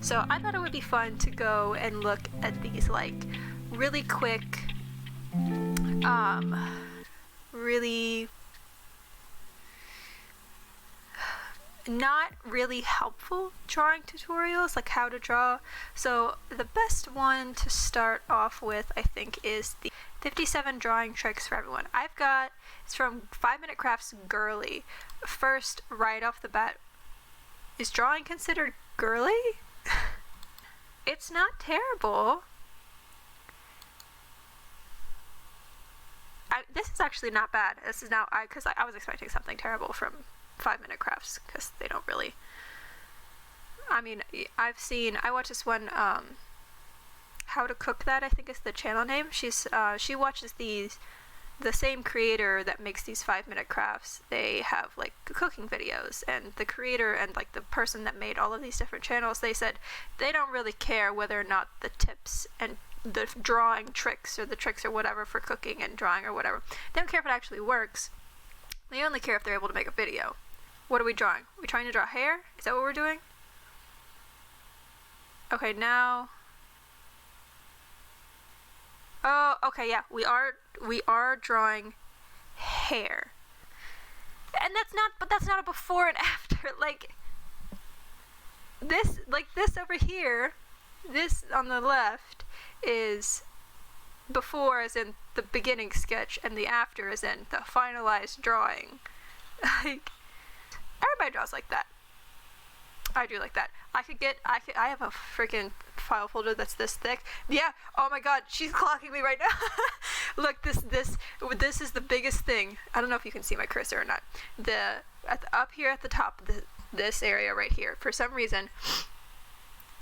So I thought it would be fun to go and look at these like really quick, really not really helpful drawing tutorials, like how to draw. So the best one to start off with, I think, is the 57 drawing tricks for everyone. It's from 5 Minute Crafts Girly. First, right off the bat, is drawing considered girly? It's not terrible. This is actually not bad. This is now, because I was expecting something terrible from 5 Minute Crafts, because they don't really, I mean, I watched this one, How to Cook That, I think is the channel name. She watches the same creator that makes these 5 Minute Crafts. They have like cooking videos, and the creator and like the person that made all of these different channels, they said they don't really care whether or not the tips and the drawing tricks or the tricks or whatever for cooking and drawing or whatever, they don't care if it actually works. They only care if they're able to make a video. What are we drawing? Are we trying to draw hair? Is that what we're doing? Okay, now. Oh, okay, yeah, we are drawing hair. And that's not a before and after. Like this over here, this on the left is before as in the beginning sketch, and the after as in the finalized drawing. Like, everybody draws like that. I do like that. I have a freaking file folder that's this thick. Yeah, oh my god, she's clocking me right now. Look, this is the biggest thing. I don't know if you can see my cursor or not. Up here at the top, this area right here, for some reason,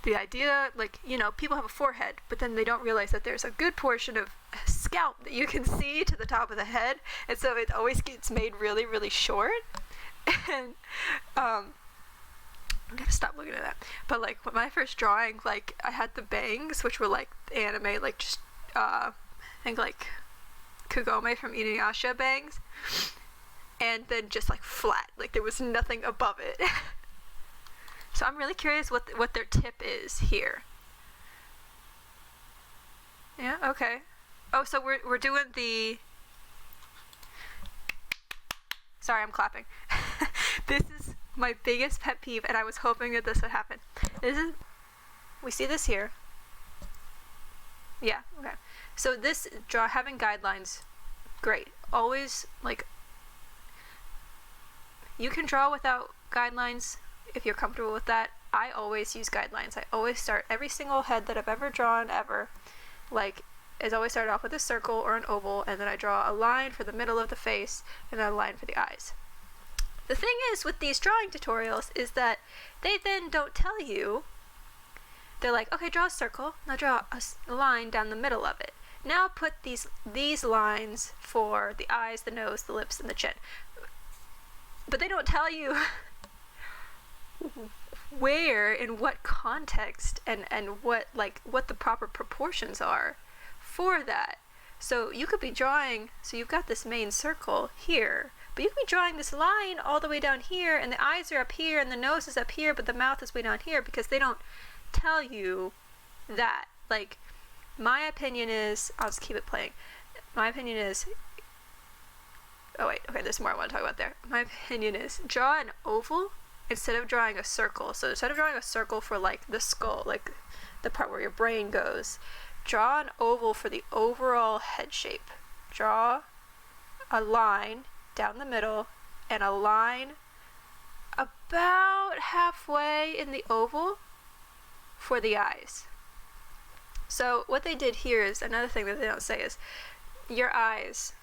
the idea, like, you know, people have a forehead, but then they don't realize that there's a good portion of scalp that you can see to the top of the head, and so it always gets made really, really short. And I'm gonna stop looking at that. But like when my first drawing, like I had the bangs, which were like anime, like just I think like Kagome from Inuyasha bangs, and then just like flat, like there was nothing above it. So I'm really curious what their tip is here. Yeah, okay. Oh, so we're doing the. Sorry, I'm clapping. This is my biggest pet peeve, and I was hoping that this would happen. We see this here. Yeah, okay. So this having guidelines, great. Always, like, you can draw without guidelines if you're comfortable with that. I always use guidelines. I always start every single head that I've ever drawn is always started off with a circle or an oval, and then I draw a line for the middle of the face and then a line for the eyes. The thing is with these drawing tutorials is that they then don't tell you. They're like, okay, draw a circle, now draw a line down the middle of it. Now put these lines for the eyes, the nose, the lips, and the chin. But they don't tell you where, in what context, and what the proper proportions are for that. So you could be drawing, so you've got this main circle here, but you could be drawing this line all the way down here, and the eyes are up here, and the nose is up here, but the mouth is way down here, because they don't tell you that. Like, my opinion is, I'll just keep it playing. My opinion is, oh wait, okay, there's more I want to talk about there. My opinion is, draw an oval instead of drawing a circle. So instead of drawing a circle for like the skull, like the part where your brain goes, draw an oval for the overall head shape. Draw a line down the middle and a line about halfway in the oval for the eyes. So what they did here is, another thing that they don't say is, your eyes,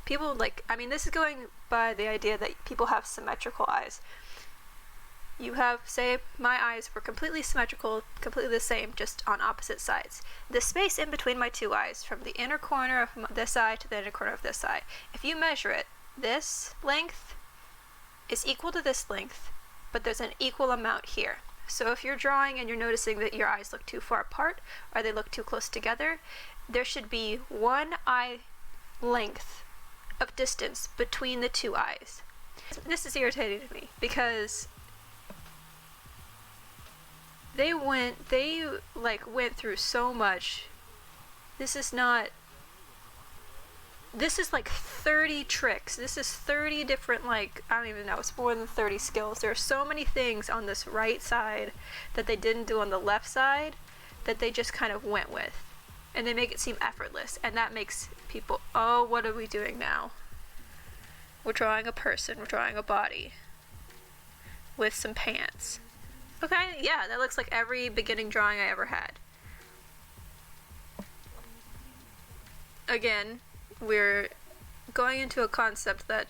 people like, I mean, this is going by the idea that people have symmetrical eyes. You have, say, my eyes were completely symmetrical, completely the same, just on opposite sides. The space in between my two eyes, from the inner corner of this eye to the inner corner of this eye, if you measure it, this length is equal to this length, but there's an equal amount here. So if you're drawing and you're noticing that your eyes look too far apart, or they look too close together, there should be one eye length of distance between the two eyes. This is irritating to me, because They like went through so much. This is like 30 tricks. This is 30 different, like, I don't even know, it's more than 30 skills. There are so many things on this right side that they didn't do on the left side that they just kind of went with. And they make it seem effortless. And that makes people, oh, what are we doing now? We're drawing a person. We're drawing a body. With some pants. Okay, yeah, that looks like every beginning drawing I ever had. Again, we're going into a concept that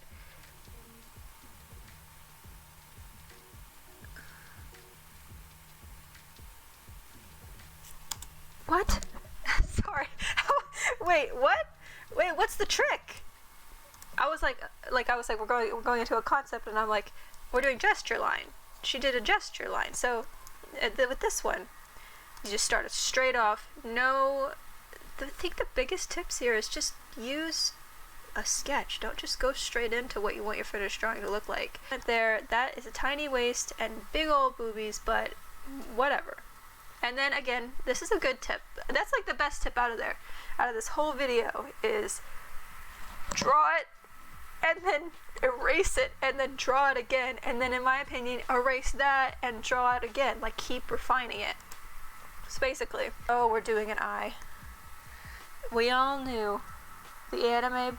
what? Sorry. Wait, what? Wait, what's the trick? I was like we're going into a concept, and I'm like, we're doing gesture line. She did a gesture line. So with this one, you just start it straight off. No, I think the biggest tips here is just use a sketch. Don't just go straight into what you want your finished drawing to look like. There, that is a tiny waist and big old boobies, but whatever. And then again, this is a good tip. That's like the best tip out of this whole video is draw it and then erase it and then draw it again, and then in my opinion erase that and draw it again. Like, keep refining it. So basically, oh, we're doing an eye. We all knew the anime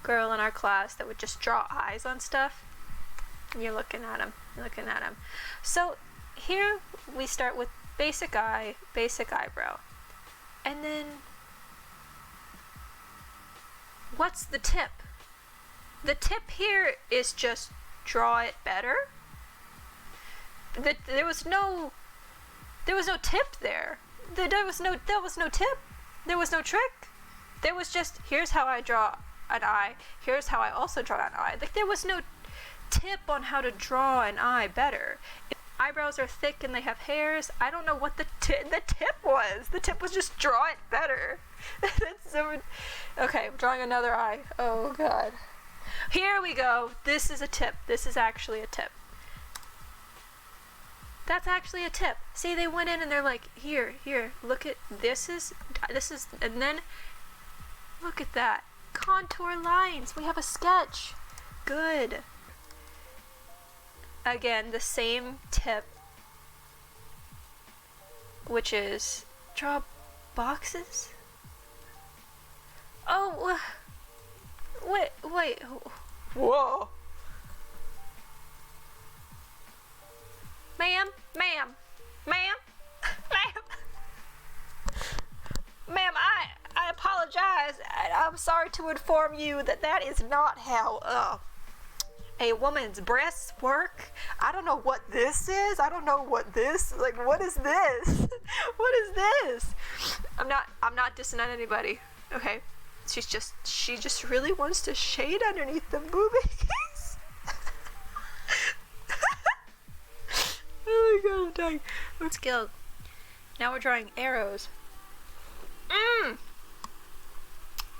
girl in our class that would just draw eyes on stuff. And you're looking at him. So here we start with basic eye, basic eyebrow. And then what's the tip? The tip here is just draw it better. There was no tip there. There was no tip. There was no trick. There was just, here's how I draw an eye. Here's how I also draw an eye. Like, there was no tip on how to draw an eye better. If eyebrows are thick and they have hairs, I don't know what the tip was. The tip was just draw it better. Okay, I'm drawing another eye. Oh god. Here we go. This is a tip. This is actually a tip. That's actually a tip. See, they went in and they're like, here, look at, this is, and then, look at that. Contour lines. We have a sketch. Good. Again, the same tip, which is draw boxes. Oh, wait. Whoa. Ma'am, I apologize. I'm sorry to inform you that is not how a woman's breasts work. I don't know what this is. I don't know what this, like, what is this? What is this? I'm not dissing on anybody, okay? She just really wants to shade underneath the boobies. Oh my god, I'm dying. Let's go. Now we're drawing arrows.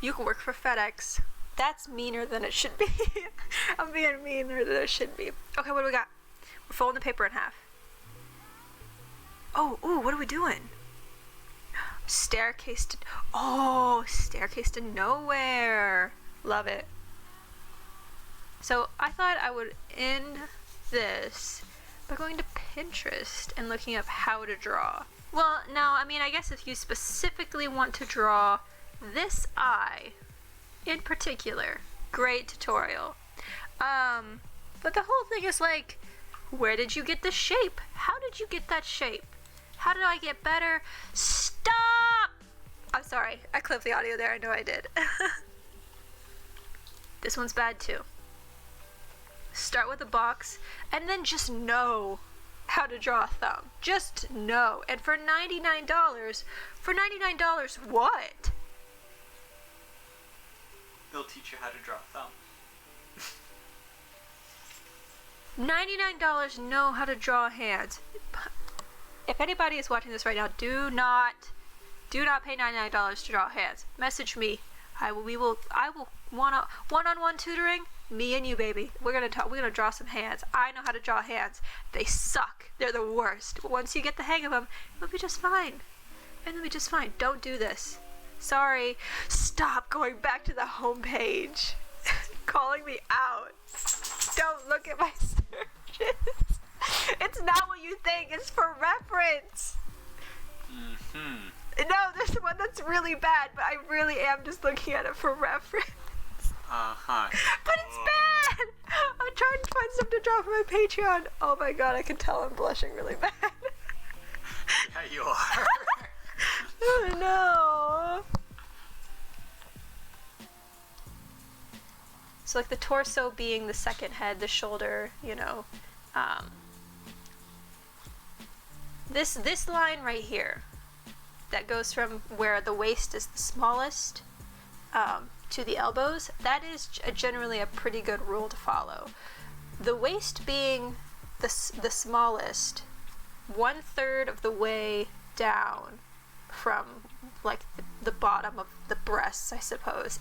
You can work for FedEx. That's meaner than it should be. I'm being meaner than it should be. Okay, what do we got? We're folding the paper in half. Oh, ooh, what are we doing? Staircase to nowhere. Love it. So I thought I would end this by going to Pinterest and looking up how to draw. Well, no, I mean, I guess if you specifically want to draw this eye in particular, great tutorial. But the whole thing is like, where did you get the shape? How did you get that shape? How did I get better? Stop! I'm sorry, I clipped the audio there, I know I did. This one's bad too. Start with a box, and then just know how to draw a thumb. Just know. And for $99, what? They'll teach you how to draw a thumb. $99, know how to draw hands. If anybody is watching this right now, do not pay $99 to draw hands. Message me. I will one-on-one tutoring, Me and you, baby. We're gonna draw some hands. I know how to draw hands. They suck. They're the worst. But once you get the hang of them, it'll be just fine. It'll be just fine. Don't do this. Sorry. Stop going back to the homepage. Calling me out. Don't look at my searches. It's not what you think. It's for reference. No, there's one that's really bad, but I really am just looking at it for reference. But it's bad! I'm trying to find something to draw for my Patreon. Oh my god, I can tell I'm blushing really bad. Yeah, you are. Oh no. So like the torso being the second head, the shoulder, you know. This line right here that goes from where the waist is the smallest to the elbows, that is generally a pretty good rule to follow. The waist being the smallest, 1/3 of the way down from like the bottom of the breasts, I suppose,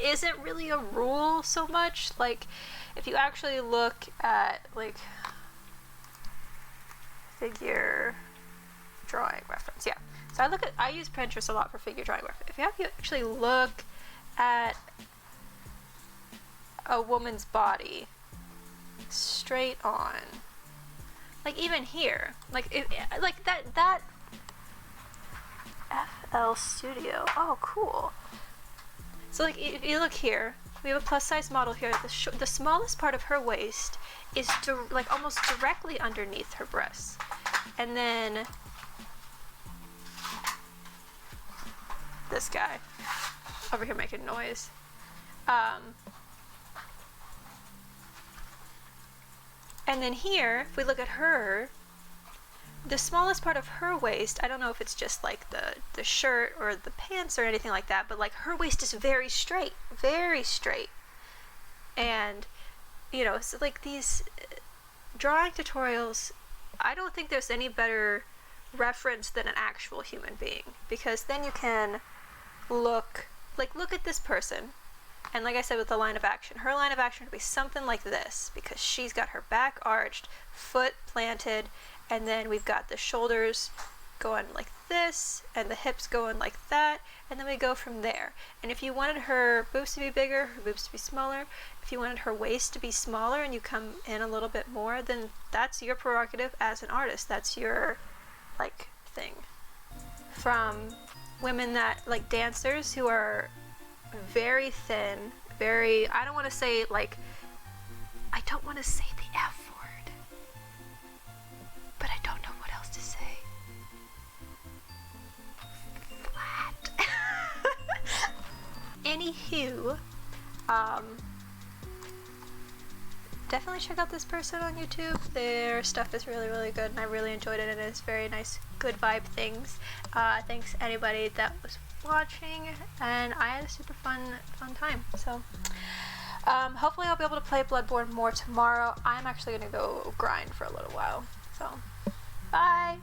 isn't really a rule so much. Like if you actually look at like figure drawing reference, yeah. So I use Pinterest a lot for figure drawing reference. If you actually look at a woman's body straight on, like even here, like that FL Studio. Oh, cool. So like if you look here, we have a plus size model here. The smallest part of her waist is like almost directly underneath her breasts, and then this guy over here making noise. And then here, if we look at her, the smallest part of her waist, I don't know if it's just like the shirt or the pants or anything like that, but like her waist is very straight. And, you know, so like these drawing tutorials, I don't think there's any better reference than an actual human being, because then you can look at this person, and like I said with the line of action, her line of action would be something like this, because she's got her back arched, foot planted, and then we've got the shoulders going like this, and the hips going like that, and then we go from there. And if you wanted her boobs to be bigger, her boobs to be smaller, if you wanted her waist to be smaller and you come in a little bit more, then that's your prerogative as an artist. That's your like thing. From women that like dancers who are very thin, very, I don't want to say the F word, but I don't know what else to say. Flat. Anywho, definitely check out this person on YouTube. Their stuff is really, really good, and I really enjoyed it, and it's very nice, good vibe things. Thanks anybody that was watching, and I had a super fun time. So hopefully I'll be able to play Bloodborne more tomorrow. I'm actually gonna go grind for a little while. So bye.